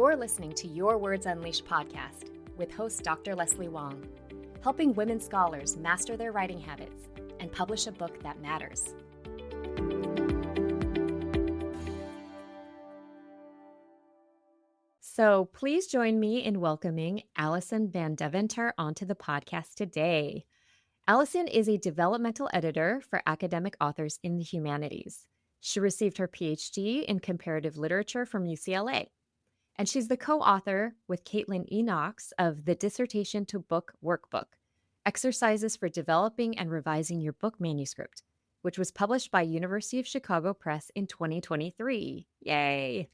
You're listening to Your Words Unleashed podcast with host Dr. Leslie Wong, helping women scholars master their writing habits and publish a book that matters. So please join me in welcoming Allison Van Deventer onto the podcast today. Allison is a developmental editor for academic authors in the humanities. She received her PhD in comparative literature from UCLA. And she's the co-author with Caitlin E. Knox of the Dissertation to Book Workbook, Exercises for Developing and Revising Your Book Manuscript, which was published by University of Chicago Press in 2023. Yay!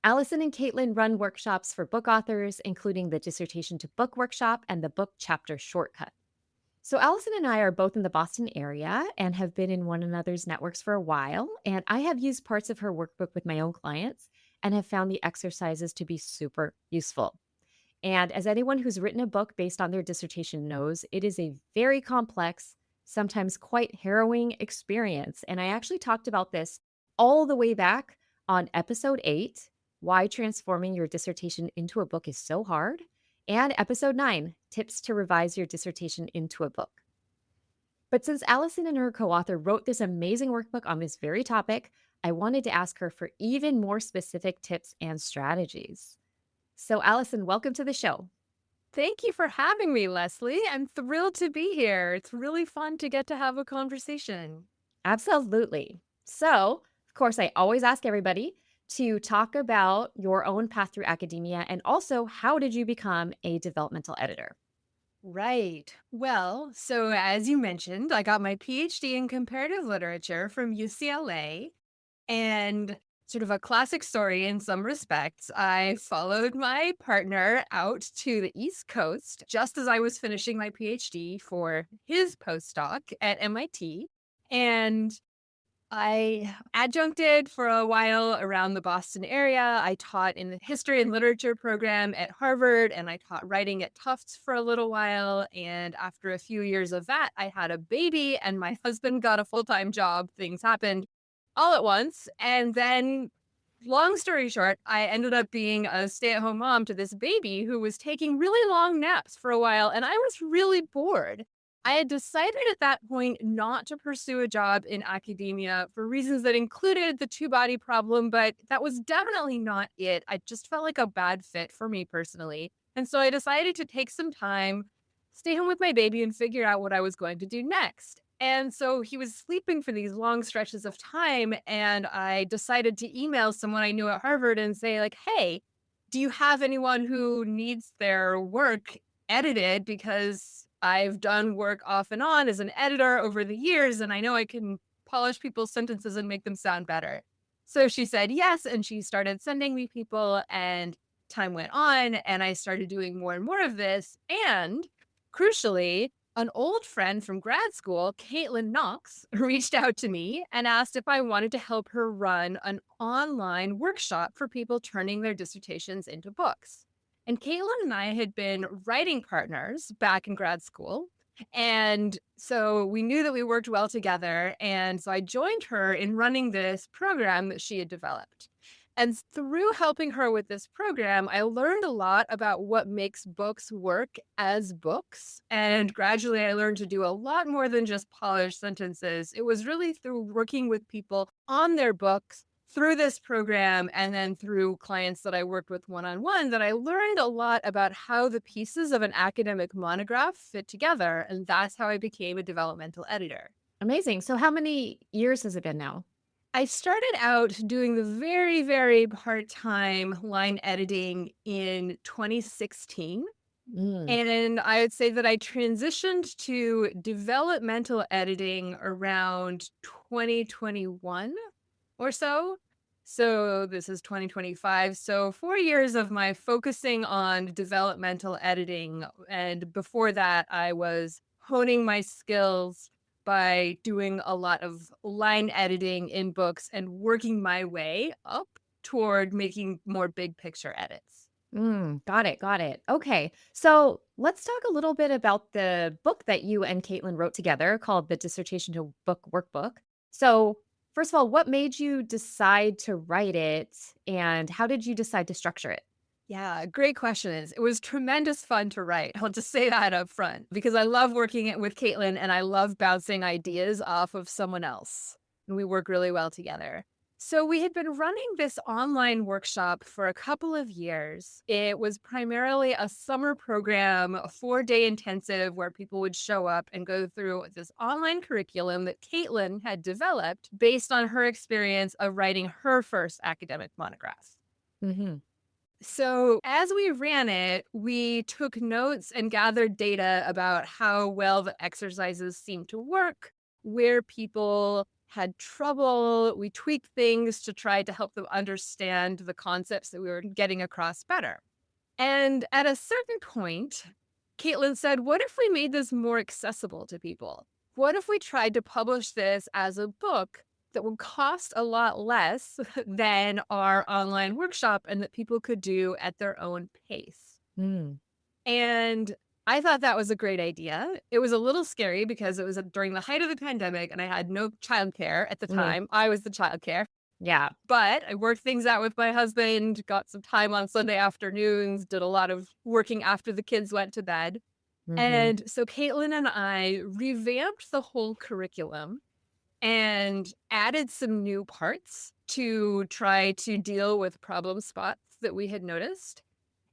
Allison and Caitlin run workshops for book authors, including the Dissertation to Book Workshop and the Book Chapter Shortcut. So Allison and I are both in the Boston area and have been in one another's networks for a while, and I have used parts of her workbook with my own clients and have found the exercises to be super useful. And as anyone who's written a book based on their dissertation knows, it is a very complex, sometimes quite harrowing experience. And I actually talked about this all the way back on episode 8, Why Transforming Your Dissertation into a Book is So Hard, and episode 9, Tips to Revise Your Dissertation into a Book. But since Allison and her co-author wrote this amazing workbook on this very topic, I wanted to ask her for even more specific tips and strategies. So Allison, welcome to the show. Thank you for having me, Leslie. I'm thrilled to be here. It's really fun to get to have a conversation. Absolutely. So, of course, I always ask everybody to talk about your own path through academia and also how did you become a developmental editor? Right. Well, so as you mentioned, I got my PhD in comparative literature from UCLA. And sort of a classic story in some respects, I followed my partner out to the East Coast just as I was finishing my PhD for his postdoc at MIT. And I adjuncted for a while around the Boston area. I taught in the history and literature program at Harvard, and I taught writing at Tufts for a little while. And after a few years of that, I had a baby and my husband got a full-time job. Things happened all at once. And then, long story short, I ended up being a stay-at-home mom to this baby who was taking really long naps for a while. And I was really bored. I had decided at that point not to pursue a job in academia for reasons that included the two-body problem, but that was definitely not it. I just felt like a bad fit for me personally. And so I decided to take some time, stay home with my baby, and figure out what I was going to do next. And so he was sleeping for these long stretches of time, and I decided to email someone I knew at Harvard and say, like, hey, do you have anyone who needs their work edited? Because I've done work off and on as an editor over the years, and I know I can polish people's sentences and make them sound better. So she said yes, and she started sending me people, and time went on, and I started doing more and more of this. And crucially, an old friend from grad school, Caitlin Knox, reached out to me and asked if I wanted to help her run an online workshop for people turning their dissertations into books. And Caitlin and I had been writing partners back in grad school. And so we knew that we worked well together. And so I joined her in running this program that she had developed. And through helping her with this program, I learned a lot about what makes books work as books. And gradually, I learned to do a lot more than just polish sentences. It was really through working with people on their books through this program and then through clients that I worked with one-on-one that I learned a lot about how the pieces of an academic monograph fit together. And that's how I became a developmental editor. Amazing. So how many years has it been now? I started out doing the very, very part-time line editing in 2016. And I would say that I transitioned to developmental editing around 2021 or so. So this is 2025. So 4 years of my focusing on developmental editing. And before that, I was honing my skills by doing a lot of line editing in books and working my way up toward making more big picture edits. Got it. Okay. So let's talk a little bit about the book that you and Caitlin wrote together called the Dissertation to Book Workbook. So first of all, what made you decide to write it and how did you decide to structure it? Yeah, great questions. It was tremendous fun to write. I'll just say that up front because I love working with Caitlin and I love bouncing ideas off of someone else. And we work really well together. So we had been running this online workshop for a couple of years. It was primarily a summer program, a 4-day intensive where people would show up and go through this online curriculum that Caitlin had developed based on her experience of writing her first academic monograph. Hmm. So, as we ran it, we took notes and gathered data about how well the exercises seemed to work, where people had trouble. We tweaked things to try to help them understand the concepts that we were getting across better. And at a certain point, Caitlin said, "What if we made this more accessible to people? What if we tried to publish this as a book that would cost a lot less than our online workshop and that people could do at their own pace?" Mm. And I thought that was a great idea. It was a little scary because it was during the height of the pandemic and I had no childcare at the Mm. time. I was the childcare. Yeah. But I worked things out with my husband, got some time on Sunday afternoons, did a lot of working after the kids went to bed. Hmm. And so Caitlin and I revamped the whole curriculum and added some new parts to try to deal with problem spots that we had noticed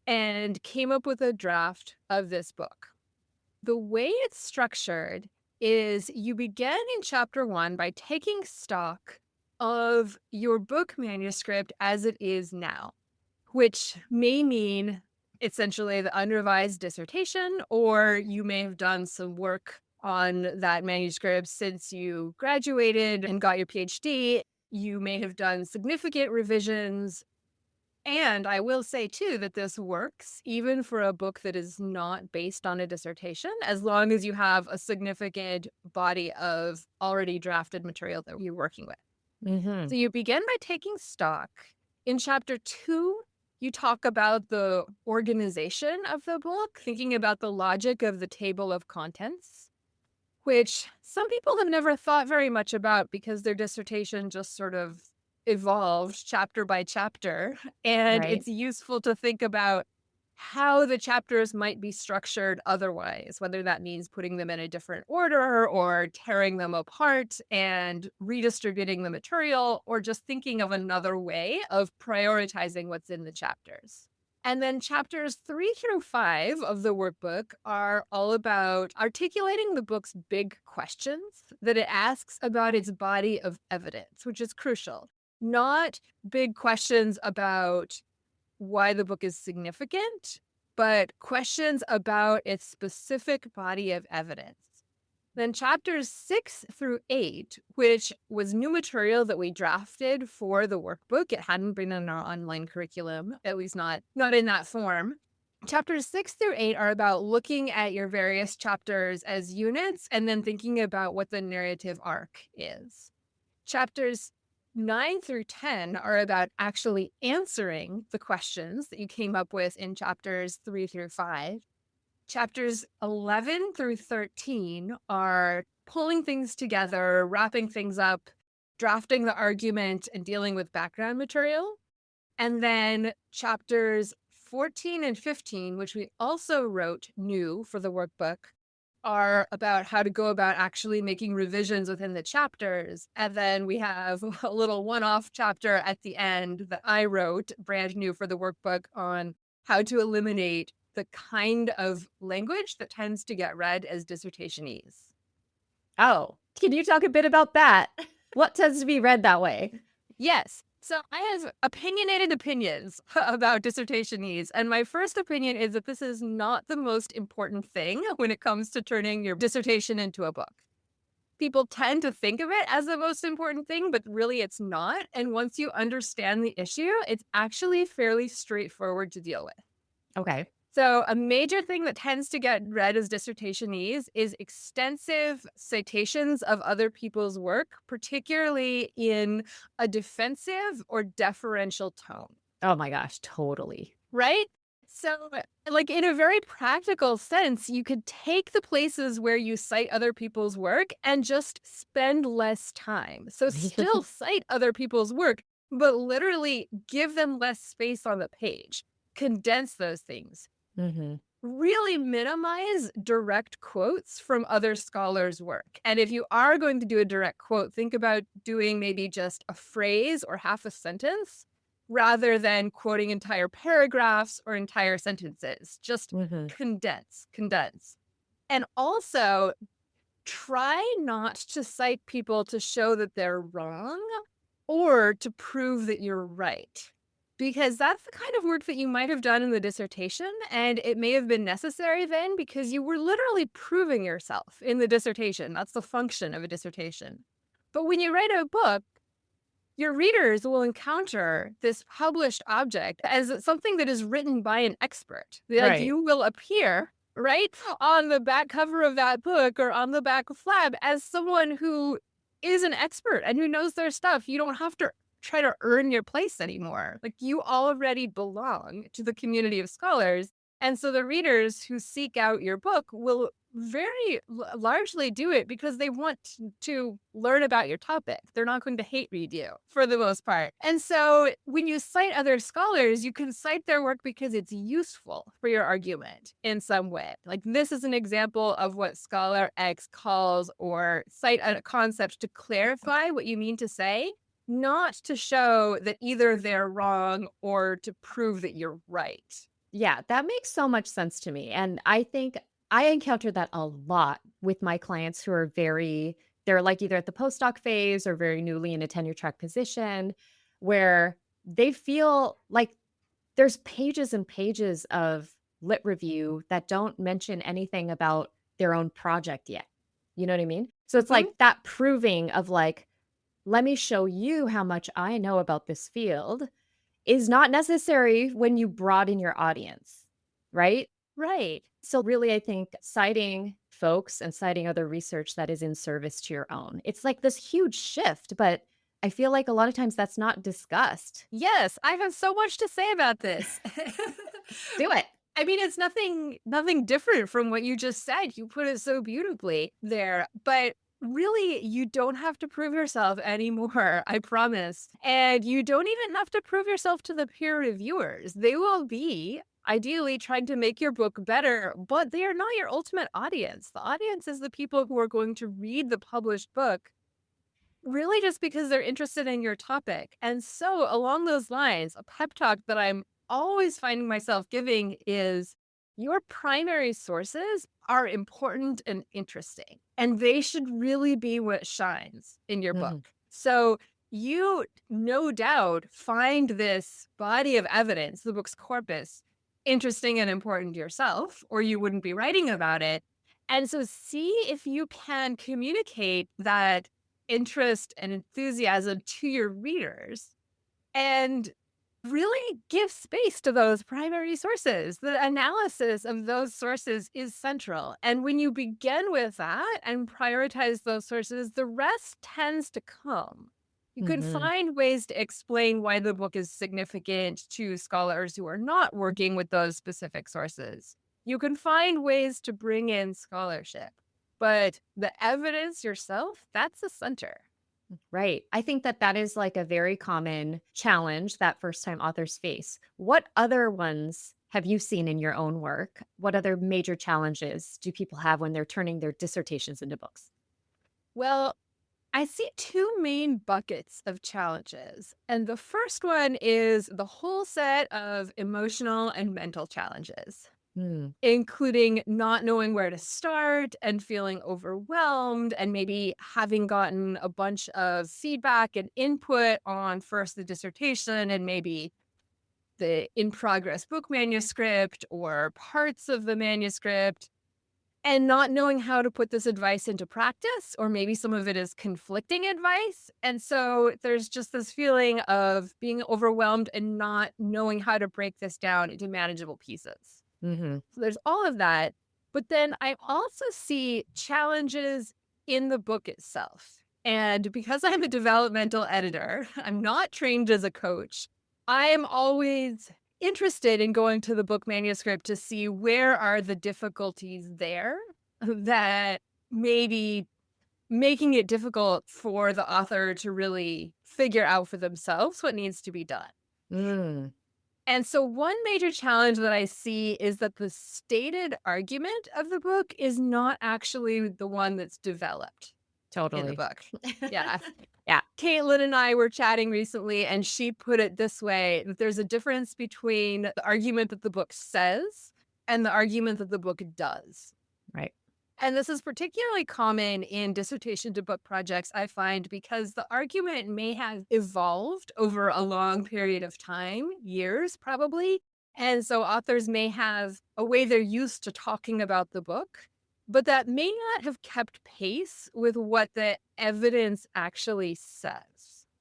and came up with a draft of this book. The way it's structured is you begin in chapter 1 by taking stock of your book manuscript as it is now, which may mean essentially the unrevised dissertation, or you may have done some work on that manuscript since you graduated and got your PhD. You may have done significant revisions. And I will say too that this works even for a book that is not based on a dissertation, as long as you have a significant body of already drafted material that you're working with. Hmm. So you begin by taking stock. In chapter 2, you talk about the organization of the book, thinking about the logic of the table of contents, which some people have never thought very much about because their dissertation just sort of evolved chapter by chapter. And Right. it's useful to think about how the chapters might be structured otherwise, whether that means putting them in a different order or tearing them apart and redistributing the material, or just thinking of another way of prioritizing what's in the chapters. And then chapters 3 through 5 of the workbook are all about articulating the book's big questions that it asks about its body of evidence, which is crucial. Not big questions about why the book is significant, but questions about its specific body of evidence. Then chapters 6 through 8, which was new material that we drafted for the workbook. It hadn't been in our online curriculum, at least not in that form. Chapters 6 through 8 are about looking at your various chapters as units and then thinking about what the narrative arc is. Chapters 9 through 10 are about actually answering the questions that you came up with in chapters 3 through 5. Chapters 11 through 13 are pulling things together, wrapping things up, drafting the argument, and dealing with background material. And then chapters 14 and 15, which we also wrote new for the workbook, are about how to go about actually making revisions within the chapters. And then we have a little one-off chapter at the end that I wrote brand new for the workbook on how to eliminate the kind of language that tends to get read as dissertationese. Oh, can you talk a bit about that? What tends to be read that way? Yes. So I have opinionated opinions about dissertationese. And my first opinion is that this is not the most important thing when it comes to turning your dissertation into a book. People tend to think of it as the most important thing, but really it's not. And once you understand the issue, it's actually fairly straightforward to deal with. Okay. So a major thing that tends to get read as dissertationese is extensive citations of other people's work, particularly in a defensive or deferential tone, Oh my gosh, totally. right? So, like in a very practical sense, you could take the places where you cite other people's work and just spend less time. So still cite other people's work, but literally give them less space on the page. condense those things. Hmm. Really minimize direct quotes from other scholars' work. And if you are going to do a direct quote, think about doing maybe just a phrase or half a sentence rather than quoting entire paragraphs or entire sentences. Just Hmm. condense. And also try not to cite people to show that they're wrong or to prove that you're right. Because that's the kind of work that you might have done in the dissertation, and it may have been necessary then because you were literally proving yourself in the dissertation. That's the function of a dissertation. But when you write a book, your readers will encounter this published object as something that is written by an expert. Like Right. you will appear, right, on the back cover of that book or on the back of Flab as someone who is an expert and who knows their stuff. You don't have to try to earn your place anymore. Like you already belong to the community of scholars. And so the readers who seek out your book will largely do it because they want to learn about your topic. They're not going to hate read you for the most part. And so when you cite other scholars, you can cite their work because it's useful for your argument in some way. Like this is an example of what scholar X calls or cite a concept to clarify what you mean to say, not to show that either they're wrong or to prove that you're right. Yeah, that makes so much sense to me. And I think I encounter that a lot with my clients who are they're like either at the postdoc phase or very newly in a tenure track position where they feel like there's pages and pages of lit review that don't mention anything about their own project yet. You know what I mean? So it's Mhm. like that proving of like, let me show you how much I know about this field is not necessary when you broaden your audience, right? Right. So really, I think citing folks and citing other research that is in service to your own. It's like this huge shift, but I feel like a lot of times that's not discussed. Yes, I have so much to say about this. Do it. I mean, it's nothing different from what you just said. You put it so beautifully there. But really, you don't have to prove yourself anymore, I promise. And you don't even have to prove yourself to the peer reviewers. They will be ideally trying to make your book better, but they are not your ultimate audience. The audience is the people who are going to read the published book really just because they're interested in your topic. And so, along those lines, a pep talk that I'm always finding myself giving is your primary sources are important and interesting, and they should really be what shines in your Mhm. book. So, you no doubt find this body of evidence, the book's corpus, interesting and important to yourself, or you wouldn't be writing about it. And so, see if you can communicate that interest and enthusiasm to your readers and really give space to those primary sources. The analysis of those sources is central. And when you begin with that and prioritize those sources, the rest tends to come. You can Mhm. find ways to explain why the book is significant to scholars who are not working with those specific sources. You can find ways to bring in scholarship, but the evidence yourself, that's the center. Right. I think that that is like a very common challenge that first time authors face. What other ones have you seen in your own work? What other major challenges do people have when they're turning their dissertations into books? Well, I see two main buckets of challenges. And the first one is the whole set of emotional and mental challenges, Hmm. including not knowing where to start and feeling overwhelmed, and maybe having gotten a bunch of feedback and input on first the dissertation and maybe the in progress book manuscript or parts of the manuscript and not knowing how to put this advice into practice, or maybe some of it is conflicting advice. And so there's just this feeling of being overwhelmed and not knowing how to break this down into manageable pieces. Mhm. So there's all of that. But then I also see challenges in the book itself. And because I'm a developmental editor, I'm not trained as a coach. I am always interested in going to the book manuscript to see where are the difficulties there that maybe making it difficult for the author to really figure out for themselves what needs to be done. Mm. And so one major challenge that I see is that the stated argument of the book is not actually the one that's developed in the Totally. book. Yeah. Yeah. Caitlin and I were chatting recently, and she put it this way, that there's a difference between the argument that the book says and the argument that the book does. Right. And this is particularly common in dissertation to book projects, I find, because the argument may have evolved over a long period of time, years probably. And so authors may have a way they're used to talking about the book, but that may not have kept pace with what the evidence actually says.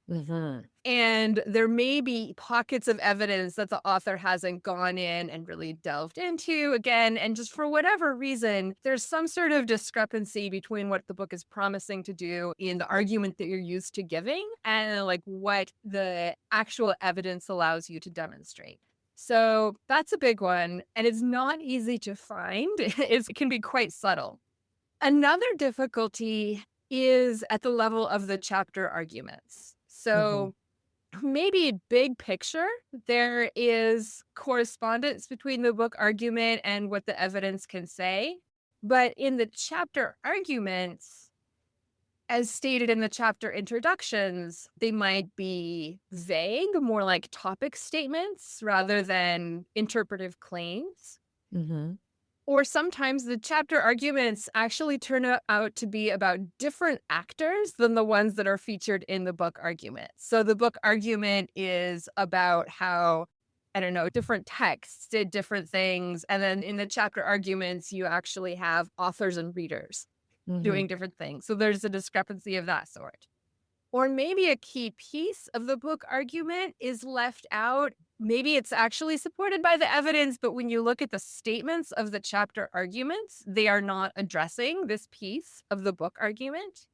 Hmm. And there may be pockets of evidence that the author hasn't gone in and really delved into again. And just for whatever reason, there's some sort of discrepancy between what the book is promising to do in the argument that you're used to giving and like what the actual evidence allows you to demonstrate. So that's a big one. And it's not easy to find. It can be quite subtle. Another difficulty is at the level of the chapter arguments. Hmm. So maybe big picture, there is correspondence between the book argument and what the evidence can say. But in the chapter arguments, as stated in the chapter introductions, they might be vague, more like topic statements rather than interpretive claims. Hmm. Or sometimes the chapter arguments actually turn out to be about different actors than the ones that are featured in the book argument. So the book argument is about how, I don't know, different texts did different things. And then in the chapter arguments, you actually have authors and readers Hmm. doing different things. So there's a discrepancy of that sort. Or maybe a key piece of the book argument is left out. Maybe it's actually supported by the evidence, but when you look at the statements of the chapter arguments, they are not addressing this piece of the book argument.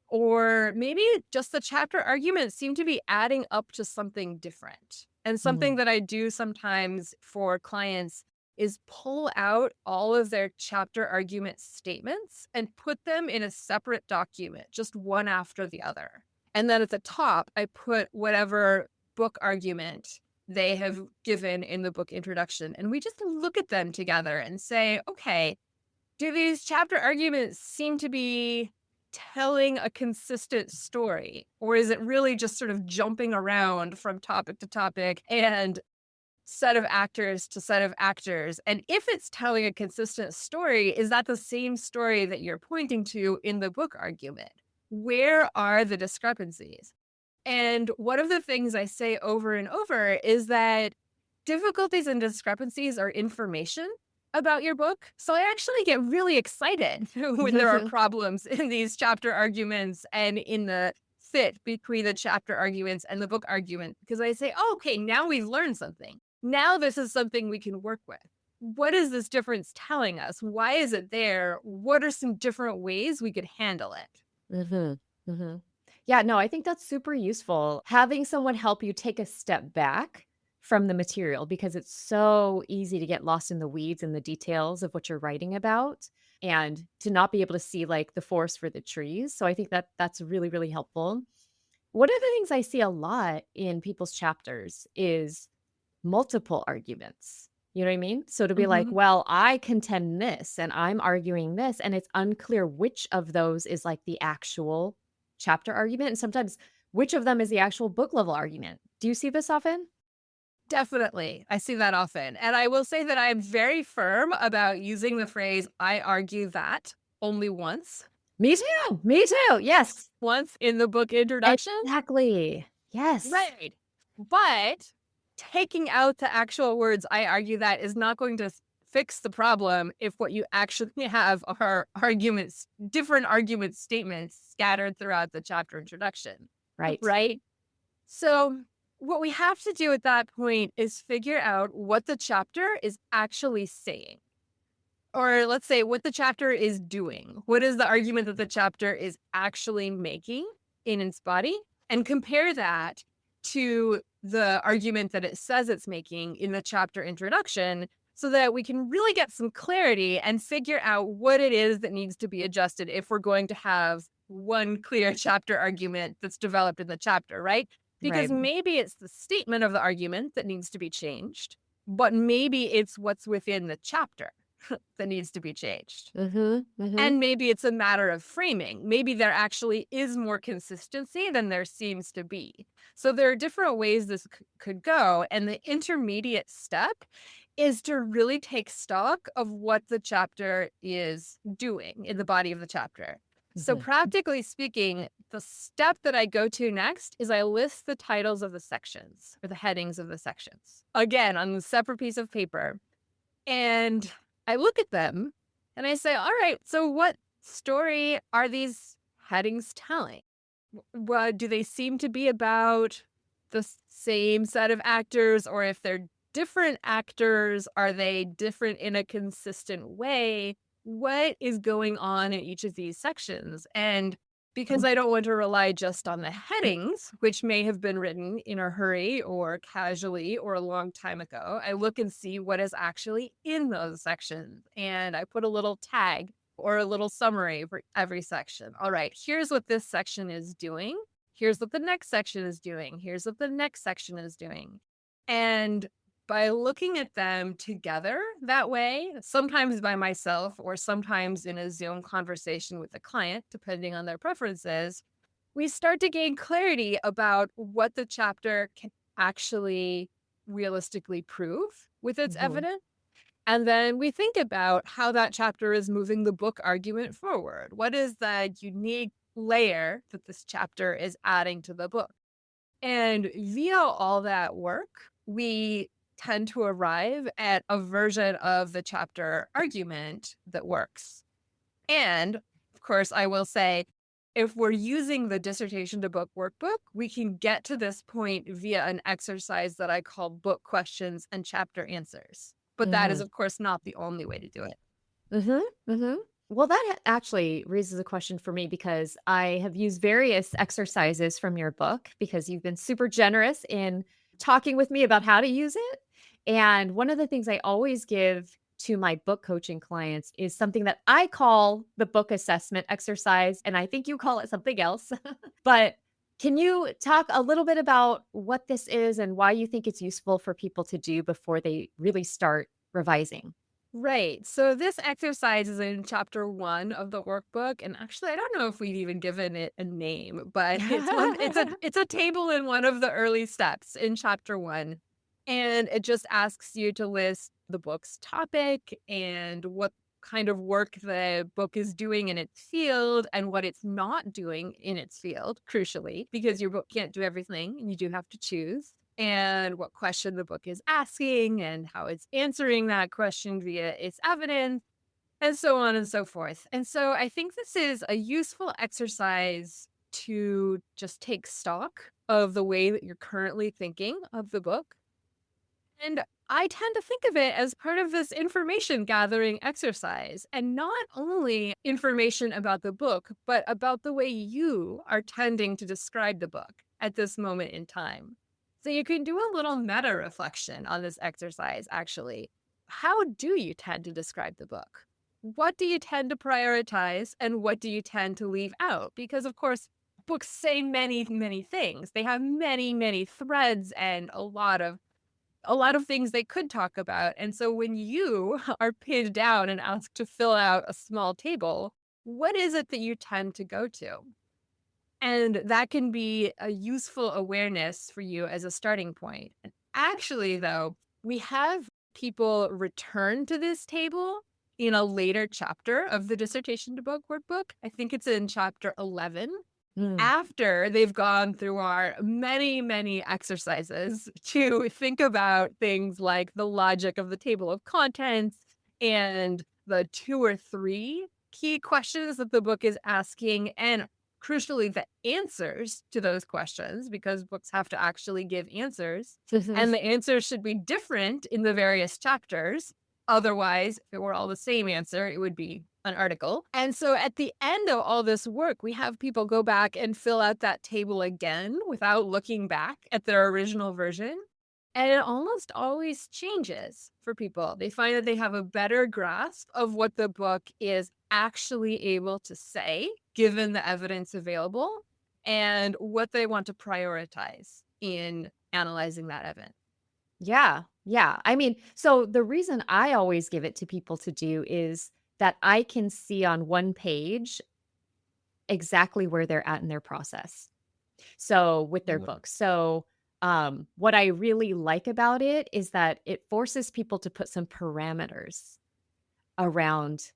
Or maybe just the chapter arguments seem to be adding up to something different. And something Hmm. that I do sometimes for clients is pull out all of their chapter argument statements and put them in a separate document, just one after the other. And then at the top, I put whatever book argument they have given in the book introduction. And we just look at them together and say, okay, do these chapter arguments seem to be telling a consistent story? Or is it really just sort of jumping around from topic to topic and set of actors to set of actors? And if it's telling a consistent story, is that the same story that you're pointing to in the book argument? Where are the discrepancies? And one of the things I say over and over is that difficulties and discrepancies are information about your book. So I actually get really excited when there are problems in these chapter arguments and in the fit between the chapter arguments and the book argument, because I say, oh, okay, now we've learned something. Now this is something we can work with. What is this difference telling us? Why is it there? What are some different ways we could handle it? Hmm. Hmm. Yeah, no, I think that's super useful. Having someone help you take a step back from the material because it's so easy to get lost in the weeds and the details of what you're writing about and to not be able to see like the forest for the trees. So I think that that's really, really helpful. One of the things I see a lot in people's chapters is multiple arguments. You know what I mean? So to be like, Mm-hmm. well, I contend this and I'm arguing this, and it's unclear which of those is like the actual chapter argument. And sometimes which of them is the actual book level argument. Do you see this often? Definitely. I see that often. And I will say that I'm very firm about using the phrase, I argue that only once. Me too. Me too. Yes. Once in the book introduction. Exactly. Yes. Right. But taking out the actual words, I argue that is not going to fix the problem if what you actually have are arguments, different argument statements scattered throughout the chapter introduction. Right. Right. So, what we have to do at that point is figure out what the chapter is actually saying. Or let's say what the chapter is doing. What is the argument that the chapter is actually making in its body? And compare that to the argument that it says it's making in the chapter introduction so that we can really get some clarity and figure out what it is that needs to be adjusted if we're going to have one clear chapter argument that's developed in the chapter, right? Because Right. maybe it's the statement of the argument that needs to be changed, but maybe it's what's within the chapter that needs to be changed. Mhm. Mhm. And maybe it's a matter of framing. Maybe there actually is more consistency than there seems to be. So there are different ways this could go. And the intermediate step is to really take stock of what the chapter is doing in the body of the chapter. So, Mhm. practically speaking, the step that I go to next is I list the titles of the sections or the headings of the sections again on a separate piece of paper. And I look at them and I say, all right, so what story are these headings telling? What do they seem to be about the same set of actors? Or if they're different actors, are they different in a consistent way? What is going on in each of these sections? And because I don't want to rely just on the headings, which may have been written in a hurry or casually or a long time ago, I look and see what is actually in those sections. And I put a little tag or a little summary for every section. All right, here's what this section is doing. Here's what the next section is doing. Here's what the next section is doing. And by looking at them together that way, sometimes by myself or sometimes in a Zoom conversation with a client, depending on their preferences, we start to gain clarity about what the chapter can actually realistically prove with its Mhm. evidence. And then we think about how that chapter is moving the book argument forward. What is the unique layer that this chapter is adding to the book? And via all that work, we tend to arrive at a version of the chapter argument that works. And of course, I will say, if we're using the dissertation to book workbook, we can get to this point via an exercise that I call book questions and chapter answers. But that is, Mhm. of course, not the only way to do it. Mhm. Mhm. Well, that actually raises a question for me because I have used various exercises from your book because you've been super generous in talking with me about how to use it. And one of the things I always give to my book coaching clients is something that I call the book assessment exercise. And I think you call it something else. But can you talk a little bit about what this is and why you think it's useful for people to do before they really start revising? Right. So this exercise is in chapter 1 of the workbook, and actually I don't know if we've even given it a name, but it's a table in one of the early steps in chapter 1. And it just asks you to list the book's topic and what kind of work the book is doing in its field and what it's not doing in its field, crucially, because your book can't do everything and you do have to choose and what question the book is asking and how it's answering that question via its evidence, and so on and so forth. And so I think this is a useful exercise to just take stock of the way that you're currently thinking of the book. And I tend to think of it as part of this information gathering exercise, and not only information about the book, but about the way you are tending to describe the book at this moment in time. So you can do a little meta reflection on this exercise, actually. How do you tend to describe the book? What do you tend to prioritize, and what do you tend to leave out? Because, of course, books say many, many things. They have many, many threads and a lot of things they could talk about. And so when you are pinned down and asked to fill out a small table, what is it that you tend to go to? And that can be a useful awareness for you as a starting point. And actually, though, we have people return to this table in a later chapter of the dissertation to book workbook. I think it's in chapter 11 Mm. after they've gone through our many, many exercises to think about things like the logic of the table of contents and the 2 or 3 key questions that the book is asking, and crucially, the answers to those questions, because books have to actually give answers, and the answers should be different in the various chapters. Otherwise, if it were all the same answer, it would be an article. And so at the end of all this work, we have people go back and fill out that table again without looking back at their original version. And it almost always changes for people. They find that they have a better grasp of what the book is actually able to say, given the evidence available. and what they want to prioritize in analyzing that event. Yeah. Yeah. I mean, so the reason I always give it to people to do is that I can see on one page exactly where they're at in their process. So with their Mhm. book. So what I really like about it is that it forces people to put some parameters around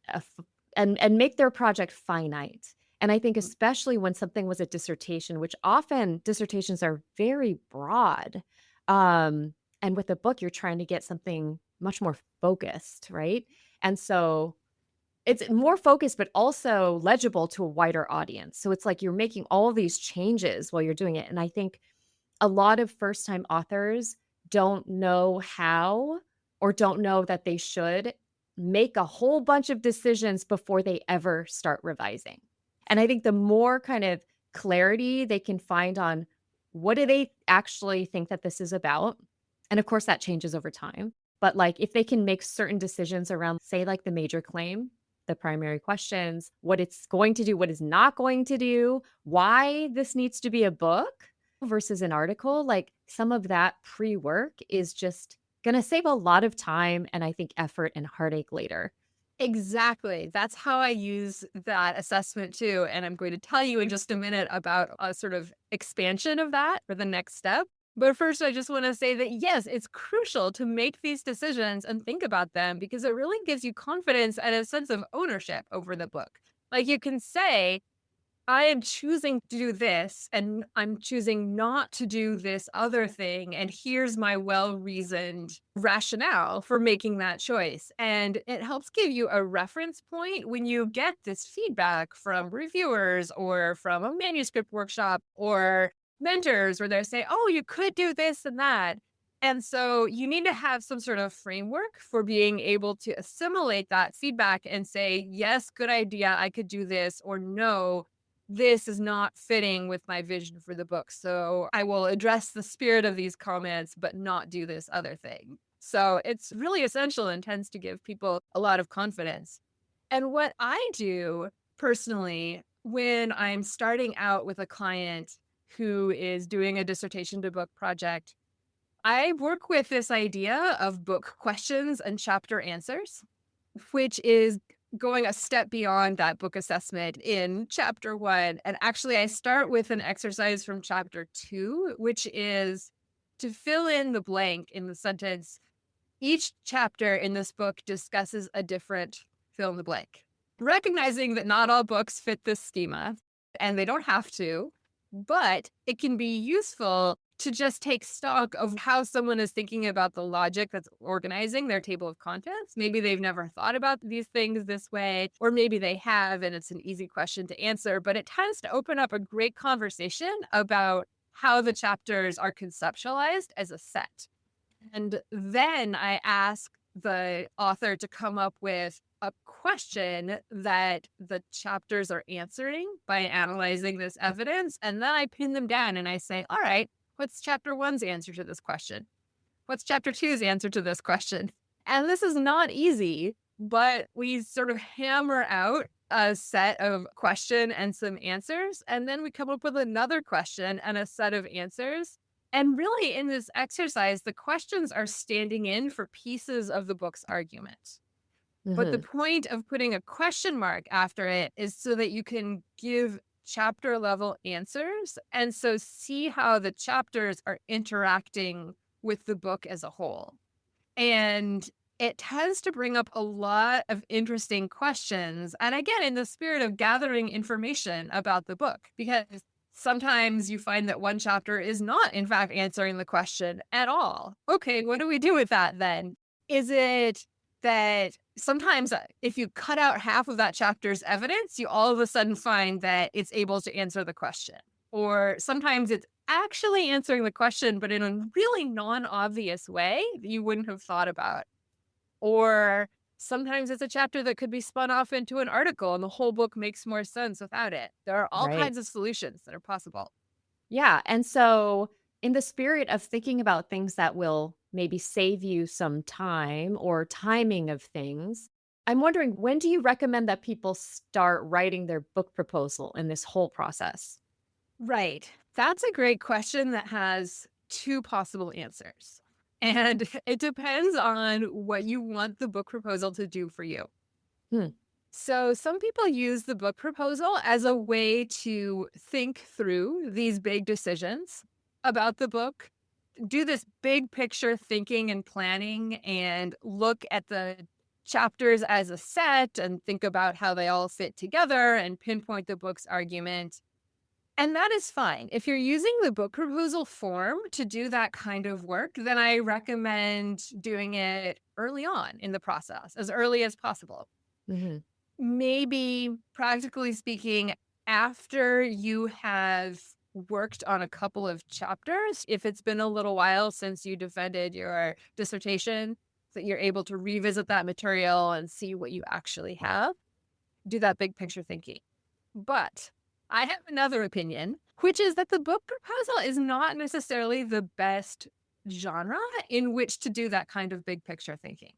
a f and make their project finite. And I think especially when something was a dissertation, which often dissertations are very broad, um, and with a book, you're trying to get something much more focused, right? And so it's more focused, but also legible to a wider audience. So it's like you're making all these changes while you're doing it. And I think a lot of first time authors don't know how or don't know that they should make a whole bunch of decisions before they ever start revising. And I think the more kind of clarity they can find on what do they actually think that this is about, and of course that changes over time, but like if they can make certain decisions around say like the major claim, the primary questions, what it's going to do, what it's not going to do, why this needs to be a book versus an article, like some of that pre-work is just gonna save a lot of time and I think effort and heartache later. Exactly. That's how I use that assessment too. And I'm going to tell you in just a minute about a sort of expansion of that for the next step. But first, I just want to say that yes, it's crucial to make these decisions and think about them because it really gives you confidence and a sense of ownership over the book. Like you can say, I am choosing to do this and I'm choosing not to do this other thing. And here's my well reasoned rationale for making that choice. And it helps give you a reference point when you get this feedback from reviewers or from a manuscript workshop or mentors where they say, oh, you could do this and that. And so you need to have some sort of framework for being able to assimilate that feedback and say, yes, good idea. I could do this, or no, this is not fitting with my vision for the book. So I will address the spirit of these comments, but not do this other thing. So it's really essential and tends to give people a lot of confidence. And what I do personally when I'm starting out with a client who is doing a dissertation to book project, I work with this idea of book questions and chapter answers, which is going a step beyond that book assessment in chapter 1. And actually, I start with an exercise from chapter 2, which is to fill in the blank in the sentence. Each chapter in this book discusses a different fill in the blank, recognizing that not all books fit this schema and they don't have to, but it can be useful to just take stock of how someone is thinking about the logic that's organizing their table of contents. Maybe they've never thought about these things this way, or maybe they have, and it's an easy question to answer, but it tends to open up a great conversation about how the chapters are conceptualized as a set. And then I ask the author to come up with a question that the chapters are answering by analyzing this evidence. And then I pin them down and I say, all right, what's chapter 1's answer to this question? What's chapter 2's answer to this question? And this is not easy, but we sort of hammer out a set of question and some answers. And then we come up with another question and a set of answers. And really, in this exercise, the questions are standing in for pieces of the book's argument. But the Mhm. point of putting a question mark after it is so that you can give chapter level answers. And so see how the chapters are interacting with the book as a whole. And it tends to bring up a lot of interesting questions. And again, in the spirit of gathering information about the book, because sometimes you find that one chapter is not, in fact, answering the question at all. Okay, what do we do with that then? Is it that sometimes if you cut out half of that chapter's evidence, you all of a sudden find that it's able to answer the question? Or sometimes it's actually answering the question, but in a really non-obvious way that you wouldn't have thought about. Or sometimes it's a chapter that could be spun off into an article and the whole book makes more sense without it. There are all Right. kinds of solutions that are possible. Yeah, and so in the spirit of thinking about things that will maybe save you some time or timing of things, I'm wondering when do you recommend that people start writing their book proposal in this whole process? Right. That's a great question that has two possible answers. And it depends on what you want the book proposal to do for you. Hmm. So, some people use the book proposal as a way to think through these big decisions about the book, do this big picture thinking and planning, and look at the chapters as a set and think about how they all fit together and pinpoint the book's argument. And that is fine. If you're using the book proposal form to do that kind of work, then I recommend doing it early on in the process, as early as possible. Hmm. Maybe, practically speaking, after you have worked on a couple of chapters, if it's been a little while since you defended your dissertation, that you're able to revisit that material and see what you actually have, do that big picture thinking. But I have another opinion, which is that the book proposal is not necessarily the best genre in which to do that kind of big picture thinking.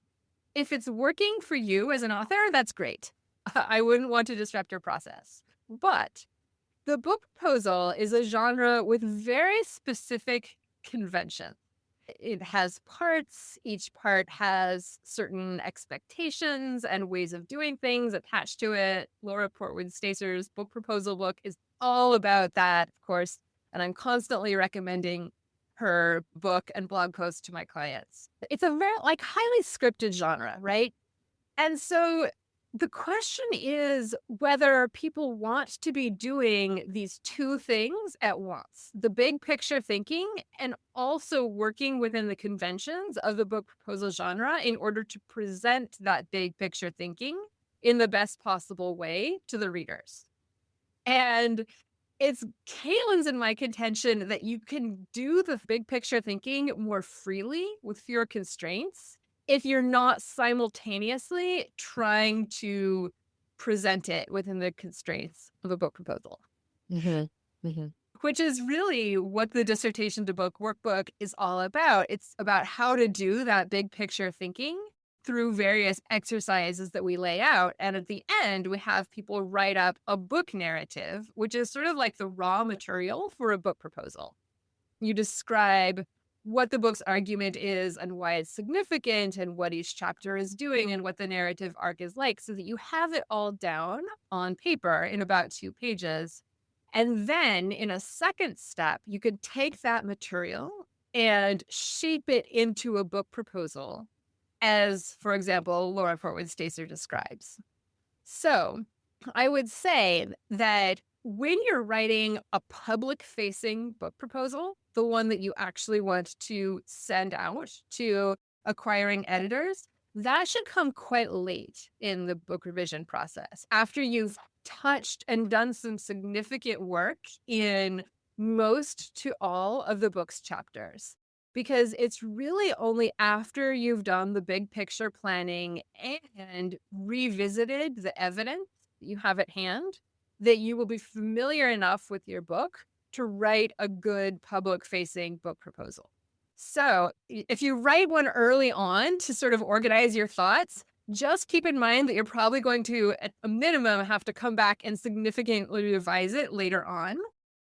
If it's working for you as an author, that's great. I wouldn't want to disrupt your process. But the book proposal is a genre with very specific conventions. It has parts. Each part has certain expectations and ways of doing things attached to it. Laura Portwood Stacer's book proposal book is all about that, of course. And I'm constantly recommending her book and blog posts to my clients. It's a very highly scripted genre, right? And so the question is whether people want to be doing these two things at once, the big picture thinking and also working within the conventions of the book proposal genre in order to present that big picture thinking in the best possible way to the readers. And it's Caitlin's and my contention that you can do the big picture thinking more freely with fewer constraints if you're not simultaneously trying to present it within the constraints of a book proposal, Hmm. Hmm. which is really what the dissertation to book workbook is all about. It's about how to do that big picture thinking through various exercises that we lay out. And at the end, we have people write up a book narrative, which is sort of like the raw material for a book proposal. You describe what the book's argument is and why it's significant and what each chapter is doing and what the narrative arc is like so that you have it all down on paper in about 2 pages. And then in a second step, you could take that material and shape it into a book proposal as, for example, Laura Portwood Stacer describes. So I would say that when you're writing a public facing book proposal, the one that you actually want to send out to acquiring editors, that should come quite late in the book revision process after you've touched and done some significant work in most to all of the book's chapters. Because it's really only after you've done the big picture planning and revisited the evidence that you have at hand that you will be familiar enough with your book to write a good public facing book proposal. So if you write one early on to sort of organize your thoughts, just keep in mind that you're probably going to, at a minimum, have to come back and significantly revise it later on.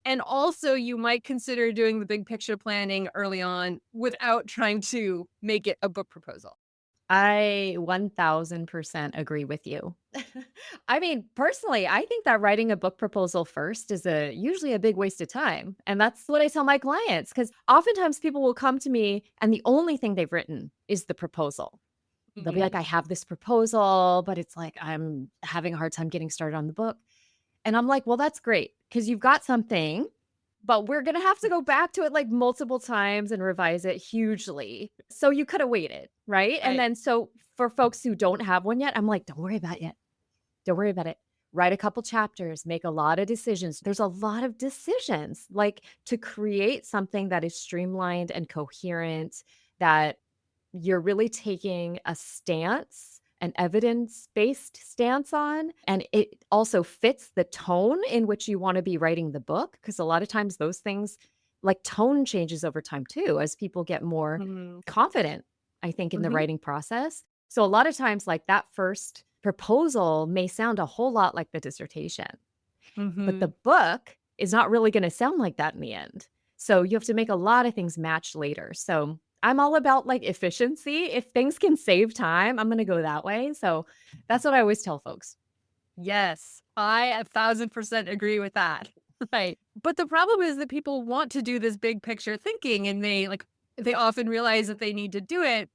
And also, you might consider doing the big picture planning early on without trying to make it a book proposal. I 1000% agree with you. I mean, personally, I think that writing a book proposal first is usually a big waste of time. And that's what I tell my clients because oftentimes people will come to me and the only thing they've written is the proposal. They'll be like, Mhm. I have this proposal, but it's like I'm having a hard time getting started on the book. And I'm like, well, that's great because you've got something, but we're going to have to go back to it like multiple times and revise it hugely. So you could have waited. Right. And Right. then so for folks who don't have one yet, I'm like, don't worry about it yet. Don't worry about it. Write a couple chapters, make a lot of decisions. There's a lot of decisions like to create something that is streamlined and coherent, that you're really taking a stance, an evidence-based stance on, and it also fits the tone in which you want to be writing the book. Because a lot of times those things, like tone changes over time too, as people get more Mhm. confident, I think, in the Mhm. writing process. So a lot of times, like that first proposal may sound a whole lot like the dissertation, but the Mhm. book is not really going to sound like that in the end. So you have to make a lot of things match later. So I'm all about like efficiency. If things can save time, I'm going to go that way. So that's what I always tell folks. Yes, I 1,000% agree with that. Right. But the problem is that people want to do this big picture thinking and they often realize that they need to do it,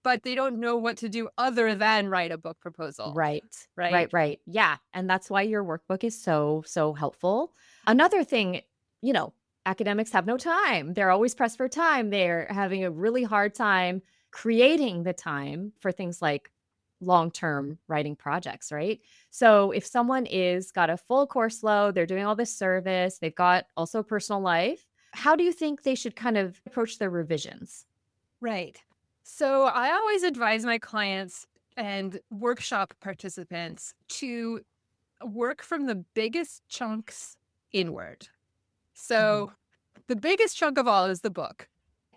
but they don't know what to do other than write a book proposal. Right. Right. Right, right. Yeah, and that's why your workbook is so helpful. Another thing, you know, academics have no time. They're always pressed for time. They're having a really hard time creating the time for things like long-term writing projects, right? So if someone is got a full course load, they're doing all this service, they've got also a personal life, how do you think they should kind of approach their revisions? Right. So I always advise my clients and workshop participants to work from the biggest chunks inward. Mhm. So the biggest chunk of all is the book.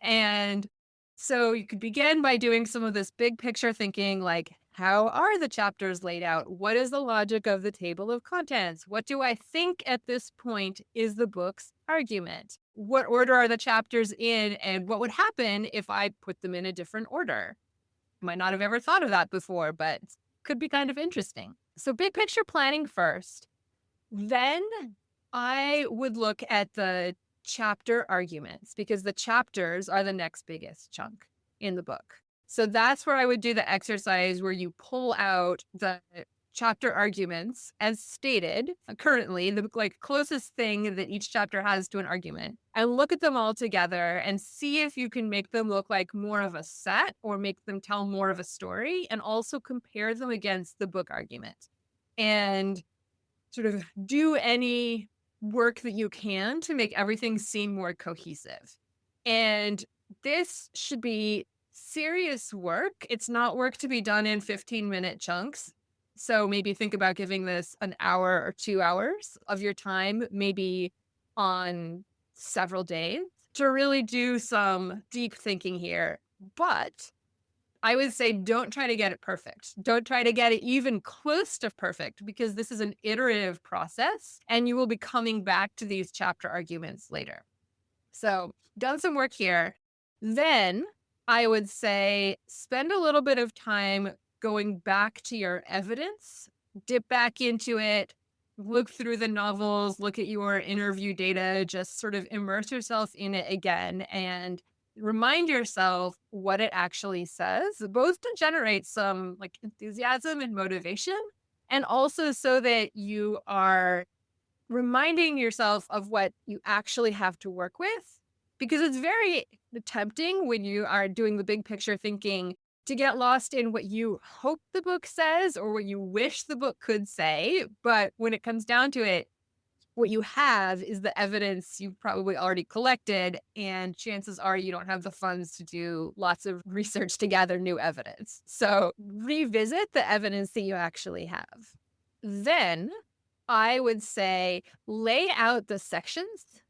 And so you could begin by doing some of this big picture thinking, like, how are the chapters laid out? What is the logic of the table of contents? What do I think at this point is the book's argument? What order are the chapters in? And what would happen if I put them in a different order? Might not have ever thought of that before, but could be kind of interesting. So, big picture planning first. Then I would look at the chapter arguments because the chapters are the next biggest chunk in the book. So that's where I would do the exercise where you pull out the chapter arguments as stated currently, the like closest thing that each chapter has to an argument, and look at them all together and see if you can make them look like more of a set or make them tell more of a story, and also compare them against the book argument. And sort of do any work that you can to make everything seem more cohesive. And this should be serious work. It's not work to be done in 15-minute chunks. So maybe think about giving this an hour or 2 hours of your time, maybe on several days to really do some deep thinking here. But I would say don't try to get it perfect. Don't try to get it even close to perfect because this is an iterative process and you will be coming back to these chapter arguments later. So, done some work here. Then I would say spend a little bit of time going back to your evidence, dip back into it, look through the novels, look at your interview data, just sort of immerse yourself in it again and remind yourself what it actually says, both to generate some like enthusiasm and motivation, and also so that you are reminding yourself of what you actually have to work with. Because it's very tempting when you are doing the big picture thinking to get lost in what you hope the book says or what you wish the book could say. But when it comes down to it, what you have is the evidence you've probably already collected, and chances are you don't have the funds to do lots of research to gather new evidence. So revisit the evidence that you actually have. Then I would say lay out the sections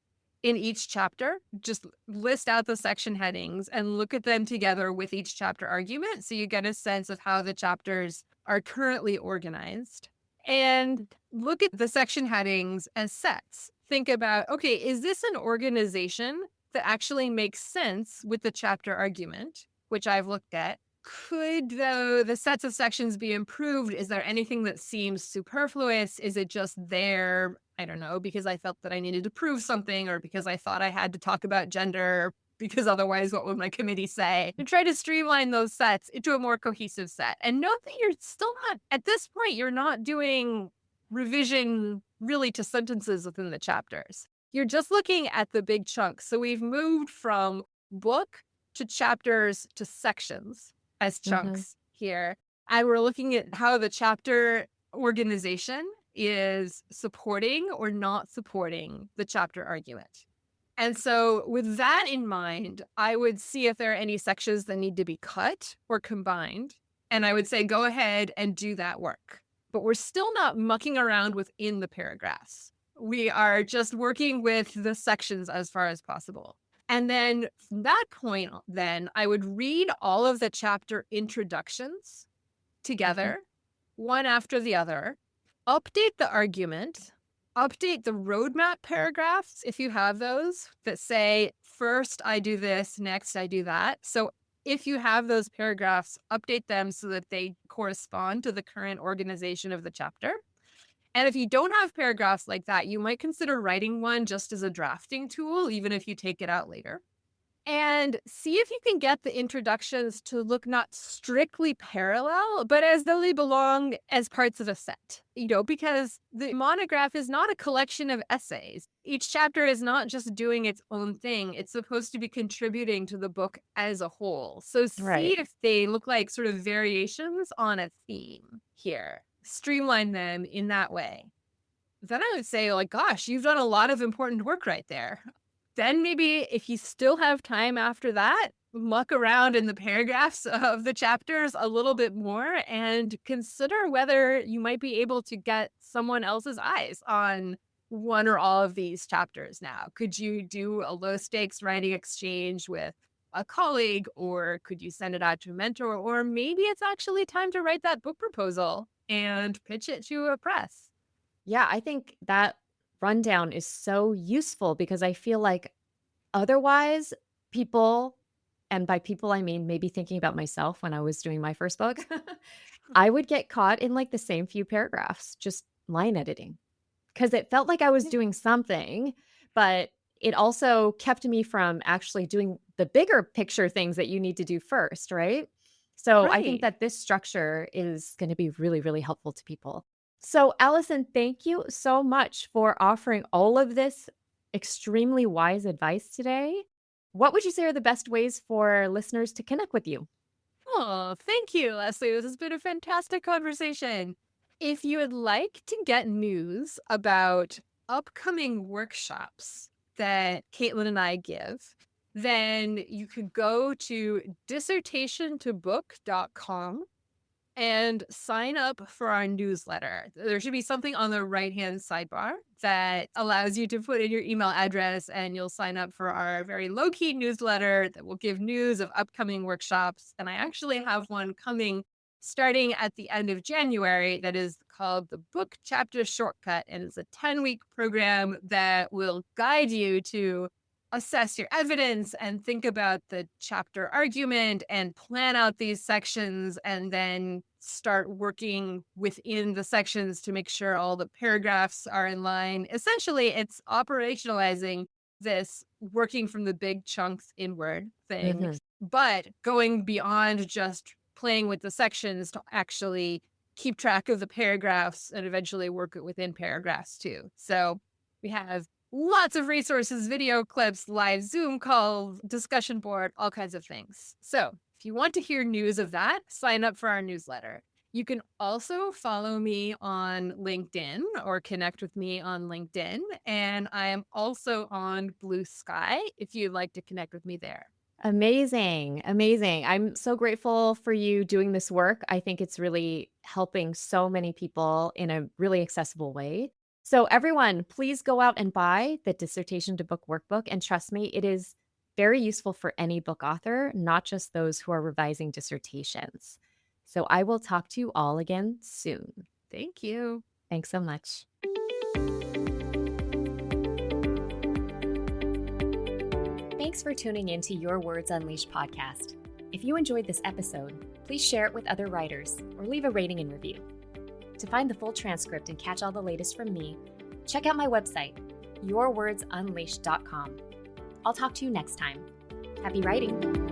in each chapter. Just list out the section headings and look at them together with each chapter argument so you get a sense of how the chapters are currently organized. And look at the section headings as sets. Think about, okay, is this an organization that actually makes sense with the chapter argument, which I've looked at? Could the sets of sections be improved? Is there anything that seems superfluous? Is it just there, I don't know, because I felt that I needed to prove something or because I thought I had to talk about gender because otherwise what would my committee say? And try to streamline those sets into a more cohesive set. And note that you're still not, at this point, you're not doing revision really to sentences within the chapters. You're just looking at the big chunks. So we've moved from book to chapters to sections as Mhm. chunks here. And we're looking at how the chapter organization is supporting or not supporting the chapter argument. And so, with that in mind, I would see if there are any sections that need to be cut or combined. And I would say, go ahead and do that work. But we're still not mucking around within the paragraphs. We are just working with the sections as far as possible. And then from that point, then I would read all of the chapter introductions Mhm. together, one after the other, update the argument, update the roadmap paragraphs if you have those that say, first I do this, next I do that. So if you have those paragraphs, update them so that they correspond to the current organization of the chapter. And if you don't have paragraphs like that, you might consider writing one just as a drafting tool, even if you take it out later. And see if you can get the introductions to look not strictly parallel, but as though they belong as parts of a set, because the monograph is not a collection of essays. Each chapter is not just doing its own thing. It's supposed to be contributing to the book as a whole. So see Right. if they look like sort of variations on a theme here. Streamline them in that way. Then I would say, like, gosh, you've done a lot of important work right there. Then maybe if you still have time after that, muck around in the paragraphs of the chapters a little bit more and consider whether you might be able to get someone else's eyes on one or all of these chapters now. Could you do a low stakes writing exchange with a colleague, or could you send it out to a mentor? Or maybe it's actually time to write that book proposal and pitch it to a press. Yeah, I think that rundown is so useful because I feel like otherwise people, and by people I mean maybe thinking about myself when I was doing my first book, I would get caught in like the same few paragraphs, just line editing, because it felt like I was doing something, but it also kept me from actually doing the bigger picture things that you need to do first, right? So I think Right. that this structure is going to be really, really helpful to people. So, Allison, thank you so much for offering all of this extremely wise advice today. What would you say are the best ways for listeners to connect with you? Oh, thank you, Leslie. This has been a fantastic conversation. If you would like to get news about upcoming workshops that Caitlin and I give, then you could go to dissertationtobook.com and sign up for our newsletter. There should be something on the right-hand sidebar that allows you to put in your email address, and you'll sign up for our very low-key newsletter that will give news of upcoming workshops. And I actually have one coming starting at the end of January that is called the Book Chapter Shortcut, and it's a 10-week program that will guide you to assess your evidence and think about the chapter argument and plan out these sections, and then start working within the sections to make sure all the paragraphs are in line. Essentially, it's operationalizing this working from the big chunks inward thing, Mhm. but going beyond just playing with the sections to actually keep track of the paragraphs and eventually work it within paragraphs too. So we have lots of resources, video clips, live Zoom calls, discussion board, all kinds of things. So if you want to hear news of that, sign up for our newsletter. You can also follow me on LinkedIn or connect with me on LinkedIn. And I am also on Blue Sky if you'd like to connect with me there. Amazing. Amazing. I'm so grateful for you doing this work. I think it's really helping so many people in a really accessible way. So, everyone, please go out and buy the Dissertation to Book workbook. And trust me, it is very useful for any book author, not just those who are revising dissertations. So, I will talk to you all again soon. Thank you. Thanks so much. Thanks for tuning in to Your Words Unleashed podcast. If you enjoyed this episode, please share it with other writers or leave a rating and review. To find the full transcript and catch all the latest from me, check out my website, yourwordsunleashed.com. I'll talk to you next time. Happy writing!